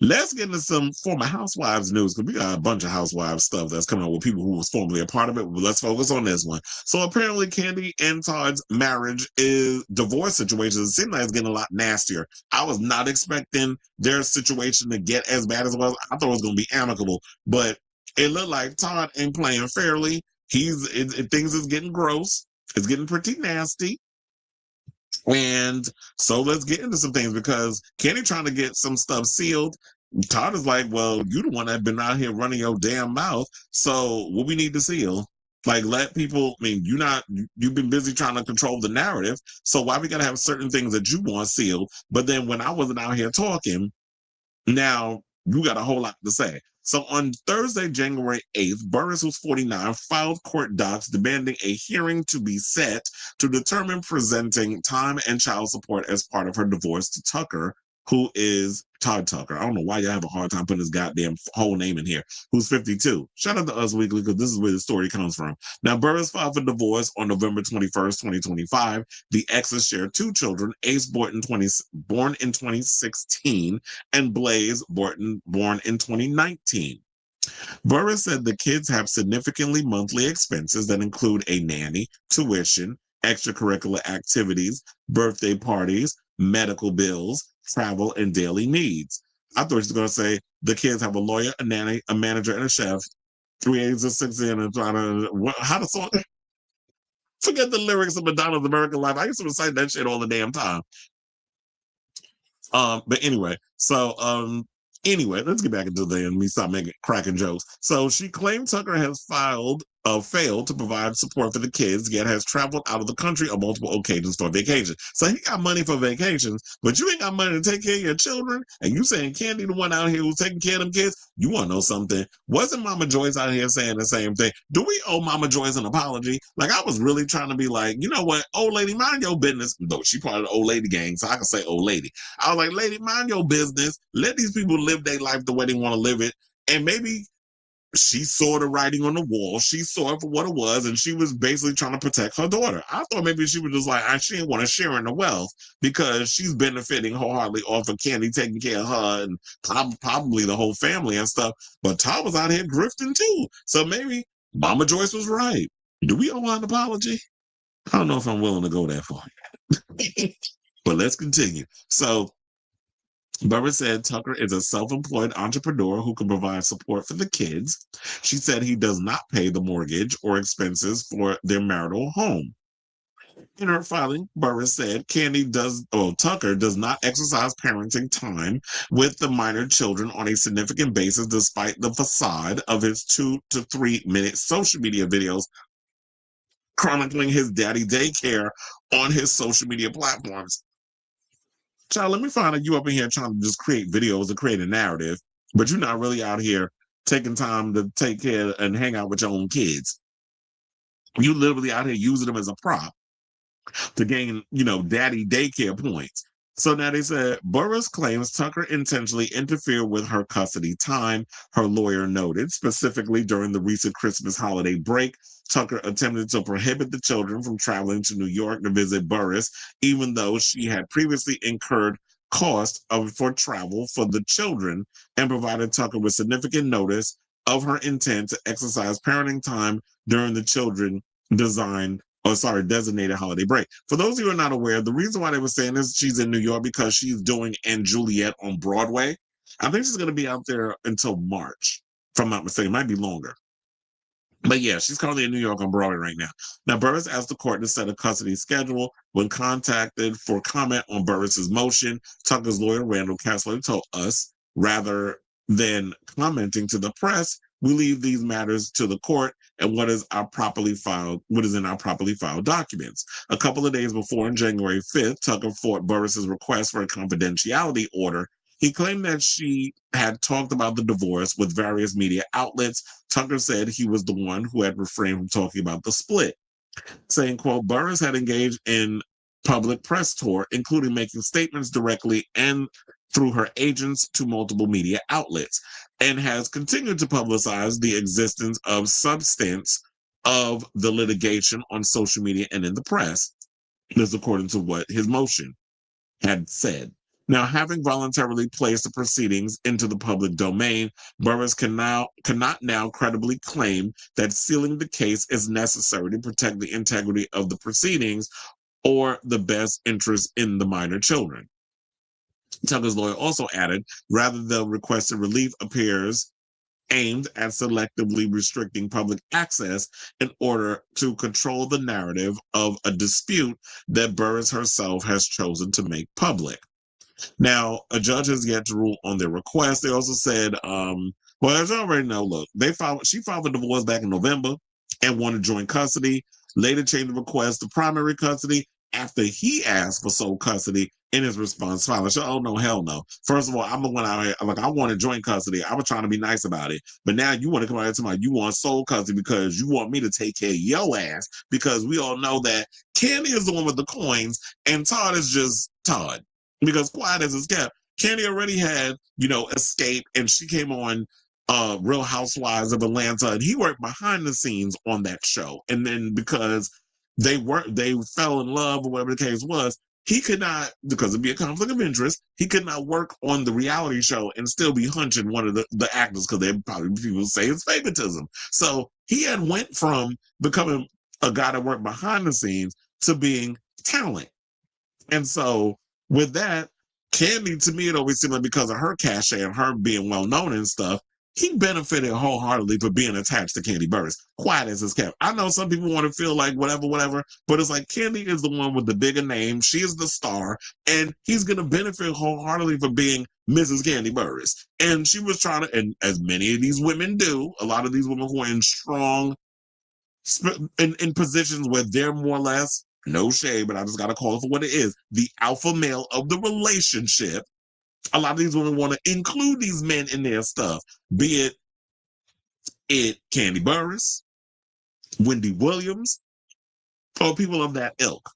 Let's get into some former housewives news because we got a bunch of housewives stuff that's coming out with people who was formerly a part of it. But let's focus on this one. So apparently, Kandi and Todd's marriage is divorce situation. It seems like it's getting a lot nastier. I was not expecting their situation to get as bad as it was. I thought it was going to be amicable, but it looked like Todd ain't playing fairly. Things is getting gross. It's getting pretty nasty. And so let's get into some things because Kenny trying to get some stuff sealed. Todd is like, well, you the one that been out here running your damn mouth. So what we need to seal? Like let people, I mean, you've been busy trying to control the narrative. So why we gotta have certain things that you want sealed? But then when I wasn't out here talking, now you got a whole lot to say. So on Thursday, January 8th, Burruss, who's 49, filed court docs demanding a hearing to be set to determine presenting time and child support as part of her divorce to Tucker, who is Todd Tucker. I don't know why you have a hard time putting his goddamn whole name in here, who's 52. Shout out to Us Weekly because this is where the story comes from. Now, Burruss filed for divorce on November 21st, 2025. The exes share two children, Ace born in 2016 and Blaze born in 2019. Burruss said the kids have significantly monthly expenses that include a nanny, tuition, extracurricular activities, birthday parties, medical bills, travel, and daily needs. I thought she was going to say the kids have a lawyer, a nanny, a manager, and a chef. 3 eggs and 6 in and trying to how to song. Forget the lyrics of Madonna's American Life. I used to recite that shit all the damn time. But anyway, let's get back into the and me stop making cracking jokes. So she claimed Tucker has failed to provide support for the kids, yet has traveled out of the country on multiple occasions for vacation. So he got money for vacations, but you ain't got money to take care of your children. And you saying Kandi the one out here who's taking care of them kids? You want to know something? Wasn't Mama Joyce out here saying the same thing? Do we owe Mama Joyce an apology? Like I was really trying to be like, you know what, old lady, mind your business. Though she part of the old lady gang, so I can say old lady. I was like, lady, mind your business. Let these people live their life the way they want to live it. And maybe she saw the writing on the wall. She saw it for what it was, and she was basically trying to protect her daughter. I thought maybe she was just like, she didn't want to share in the wealth because she's benefiting wholeheartedly off of Kandi taking care of her and probably the whole family and stuff. But Todd was out here grifting too. So maybe Mama Joyce was right. Do we owe an apology? I don't know if I'm willing to go that far. But let's continue. So Burruss said Tucker is a self-employed entrepreneur who can provide support for the kids. She said he does not pay the mortgage or expenses for their marital home. In her filing, Burruss said Tucker does not exercise parenting time with the minor children on a significant basis, despite the facade of his 2 to 3 minute social media videos chronicling his daddy daycare on his social media platforms. Child, let me find out you up in here trying to just create videos and create a narrative, but you're not really out here taking time to take care and hang out with your own kids. You literally out here using them as a prop to gain, daddy daycare points. So now they said Burruss claims Tucker intentionally interfered with her custody time, her lawyer noted. Specifically during the recent Christmas holiday break, Tucker attempted to prohibit the children from traveling to New York to visit Burruss, even though she had previously incurred cost for travel for the children and provided Tucker with significant notice of her intent to exercise parenting time during the children designated holiday break. For those of you who are not aware, the reason why they were saying this, she's in New York because she's doing & Juliet on Broadway. I think she's going to be out there until March, if I'm not mistaken. It might be longer. But yeah, she's currently in New York on Broadway right now. Now, Burruss asked the court to set a custody schedule. When contacted for comment on Burruss's motion, Tucker's lawyer, Randall Kessler, told us, rather than commenting to the press, we leave these matters to the court and what is in our properly filed documents. A couple of days before, on January 5th, Tucker fought Burruss's request for a confidentiality order. He claimed that she had talked about the divorce with various media outlets. Tucker said he was the one who had refrained from talking about the split, saying, quote, Burruss had engaged in public press tour, including making statements directly and through her agents to multiple media outlets, and has continued to publicize the existence of substance of the litigation on social media and in the press. This according to what his motion had said. Now, having voluntarily placed the proceedings into the public domain, Burruss cannot now credibly claim that sealing the case is necessary to protect the integrity of the proceedings or the best interest in the minor children. Tucker's lawyer also added, rather the requested relief appears aimed at selectively restricting public access in order to control the narrative of a dispute that Burruss herself has chosen to make public. Now, a judge has yet to rule on their request. They also said, well, as you already know, look, she filed for divorce back in November and wanted joint custody. Later changed the request to primary custody after he asked for sole custody in his response filing. So, oh no, hell no. First of all, I'm the one out here, like, I wanted joint custody. I was trying to be nice about it. But now you want to come out here to my, you want sole custody because you want me to take care of your ass, because we all know that Kandi is the one with the coins and Todd is just Todd. Because quiet as it's kept, Kandi already had, Escape, and she came on Real Housewives of Atlanta, and he worked behind the scenes on that show. And then because they fell in love or whatever the case was, he could not, because it'd be a conflict of interest, he could not work on the reality show and still be hunching one of the actors, because they'd probably people say it's favoritism. So he had went from becoming a guy that worked behind the scenes to being talent. And so with that, Kandi, to me, it always seemed like because of her cachet and her being well known and stuff, he benefited wholeheartedly for being attached to Kandi Burruss. Quiet as it's kept. I know some people want to feel like whatever, but it's like Kandi is the one with the bigger name. She is the star, and he's going to benefit wholeheartedly for being Mrs. Kandi Burruss. And she was trying to, and as many of these women do, a lot of these women who are in strong, in positions where they're more or less, no shade, but I just got to call it for what it is, the alpha male of the relationship. A lot of these women want to include these men in their stuff, be it Kandi Burruss, Wendy Williams, or people of that ilk.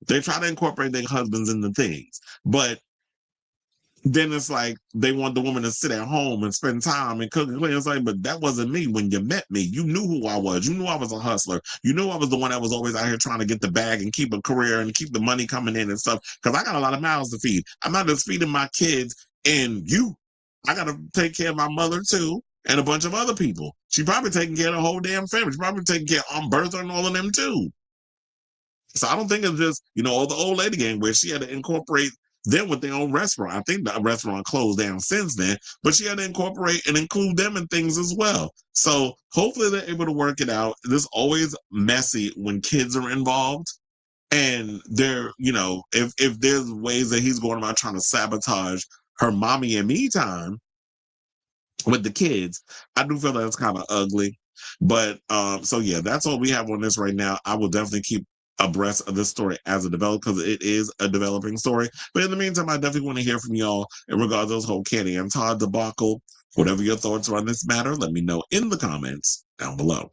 They try to incorporate their husbands into things, but then it's like they want the woman to sit at home and spend time and cook and clean. It's like, but that wasn't me when you met me. You knew who I was. You knew I was a hustler. You knew I was the one that was always out here trying to get the bag and keep a career and keep the money coming in and stuff. Because I got a lot of mouths to feed. I'm not just feeding my kids and you. I got to take care of my mother too and a bunch of other people. She probably taking care of the whole damn family. She probably taking care of Bertha and all of them too. So I don't think it's just, all the old lady game where she had to incorporate them with their own restaurant. I think the restaurant closed down since then, but she had to incorporate and include them in things as well. So hopefully they're able to work it out. This is always messy when kids are involved. And they're, if there's ways that he's going about trying to sabotage her mommy and me time with the kids, I do feel that it's kind of ugly. But so yeah, that's all we have on this right now. I will definitely keep abreast of this story as it develops, because it is a developing story. But in the meantime, I definitely want to hear from y'all in regards to this whole Kandi and Todd debacle. Whatever your thoughts are on this matter, let me know in the comments down below.